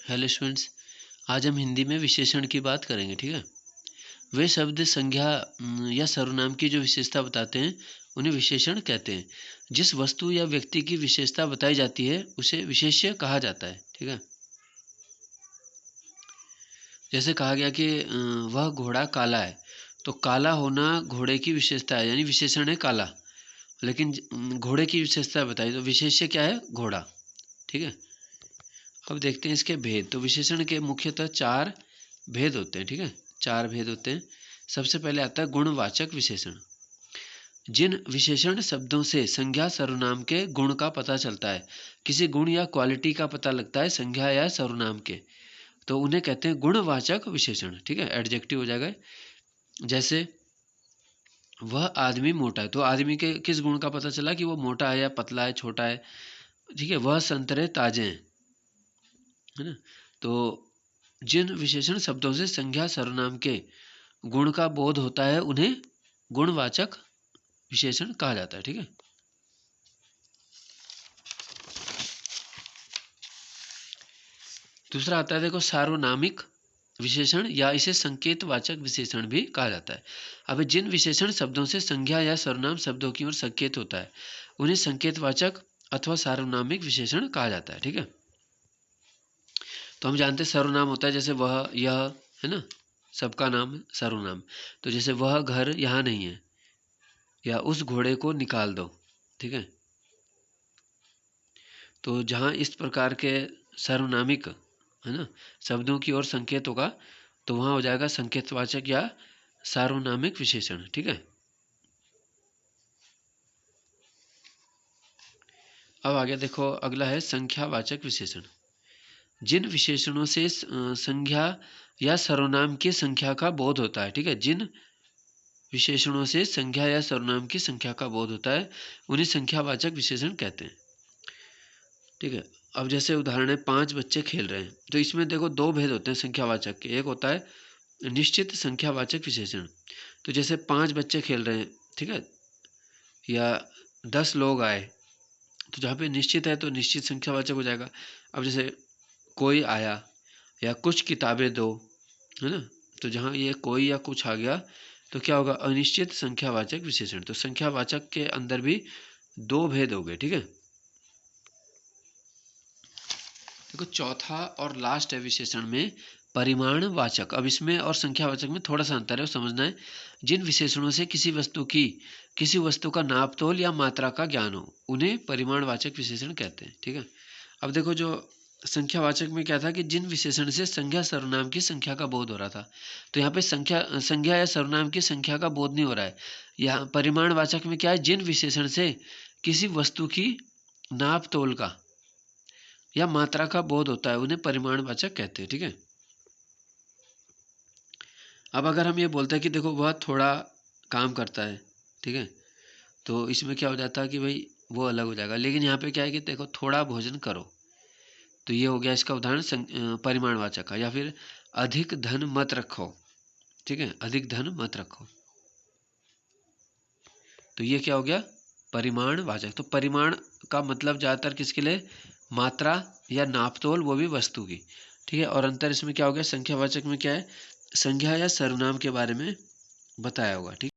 Hello students, आज हम हिंदी में विशेषण की बात करेंगे। ठीक है। वे शब्द संज्ञा या सर्वनाम की जो विशेषता बताते हैं उन्हें विशेषण कहते हैं। जिस वस्तु या व्यक्ति की विशेषता बताई जाती है उसे विशेष्य कहा जाता है। ठीक है। जैसे कहा गया कि वह घोड़ा काला है, तो काला होना घोड़े की विशेषता है, यानी विशेषण है काला। लेकिन घोड़े की विशेषता बताई तो विशेष्य क्या है? घोड़ा। ठीक है। अब देखते हैं इसके भेद। तो विशेषण के मुख्यतः 4 भेद होते हैं। ठीक है, 4 भेद होते हैं। सबसे पहले आता है गुणवाचक विशेषण। जिन विशेषण शब्दों से संज्ञा सर्वनाम के गुण का पता चलता है, किसी गुण या क्वालिटी का पता लगता है संज्ञा या सर्वनाम के, तो उन्हें कहते हैं गुणवाचक विशेषण। ठीक है, एडजेक्टिव हो जाएगा। जैसे वह आदमी मोटा है, तो आदमी के किस गुण का पता चला कि वो मोटा है या पतला है, छोटा है। ठीक है। वह संतरे ताजे हैं, है ना। तो जिन विशेषण शब्दों से संज्ञा सर्वनाम के गुण का बोध होता है उन्हें गुणवाचक विशेषण कहा जाता है। ठीक है। दूसरा आता है, देखो, सार्वनामिक विशेषण या इसे संकेतवाचक विशेषण भी कहा जाता है। अब जिन विशेषण शब्दों से संज्ञा या सर्वनाम शब्दों की ओर संकेत होता है उन्हें संकेतवाचक अथवा सार्वनामिक विशेषण कहा जाता है। ठीक है। तो हम जानते हैं सर्वनाम होता है, जैसे वह, यह, है ना, सबका नाम सर्वनाम। तो जैसे वह घर यहाँ नहीं है, या उस घोड़े को निकाल दो। ठीक है। तो जहाँ इस प्रकार के सर्वनामिक, है ना, शब्दों की ओर संकेत होगा तो वहाँ हो जाएगा संकेतवाचक या सार्वनामिक विशेषण। ठीक है। अब आगे देखो, अगला है संख्यावाचक विशेषण। जिन विशेषणों से संज्ञा या सर्वनाम की संख्या का बोध होता है। ठीक है। जिन विशेषणों से संख्या या सर्वनाम की संख्या का बोध होता है उन्हें संख्यावाचक विशेषण कहते हैं। ठीक है। अब जैसे उदाहरण है, 5 बच्चे खेल रहे हैं, तो इसमें देखो 2 भेद होते हैं संख्यावाचक के। एक होता है निश्चित संख्यावाचक विशेषण। तो जैसे 5 बच्चे खेल रहे हैं, ठीक है, या 10 लोग आए, तो जहाँ पे निश्चित है तो निश्चित संख्यावाचक हो जाएगा। अब जैसे कोई आया या कुछ किताबें दो, है ना, तो जहाँ ये कोई या कुछ आ गया तो क्या होगा? अनिश्चित संख्यावाचक विशेषण। तो संख्यावाचक के अंदर भी 2 भेद हो गए। ठीक है। देखो, चौथा और लास्ट है विशेषण में परिमाणवाचक। अब इसमें और संख्यावाचक में थोड़ा सा अंतर है, समझना है। जिन विशेषणों से किसी वस्तु का नापतोल या मात्रा का ज्ञान हो उन्हें परिमाणवाचक विशेषण कहते हैं। ठीक है। अब देखो, जो संख्यावाचक में क्या था कि जिन विशेषण से संज्ञा सर्वनाम की संख्या का बोध हो रहा था, तो यहाँ पे संज्ञा या सर्वनाम की संख्या का बोध नहीं हो रहा है। यहाँ परिमाणवाचक में क्या है? जिन विशेषण से किसी वस्तु की नाप तोल का या मात्रा का बोध होता है उन्हें परिमाणवाचक कहते हैं। ठीक है। अब अगर हम ये बोलते हैं कि देखो वह थोड़ा काम करता है, ठीक है, तो इसमें क्या हो जाता है कि भाई वो अलग हो जाएगा। लेकिन यहाँ पे क्या है कि देखो थोड़ा भोजन करो, तो ये हो गया इसका उदाहरण परिमाणवाचक का। या फिर अधिक धन मत रखो। ठीक है, अधिक धन मत रखो, तो ये क्या हो गया? परिमाणवाचक। तो परिमाण का मतलब ज़्यादातर किसके लिए? मात्रा या नापतोल, वो भी वस्तु की। ठीक है। और अंतर इसमें क्या हो गया? संख्यावाचक में क्या है? संज्ञा या सर्वनाम के बारे में बताया होगा। ठीक।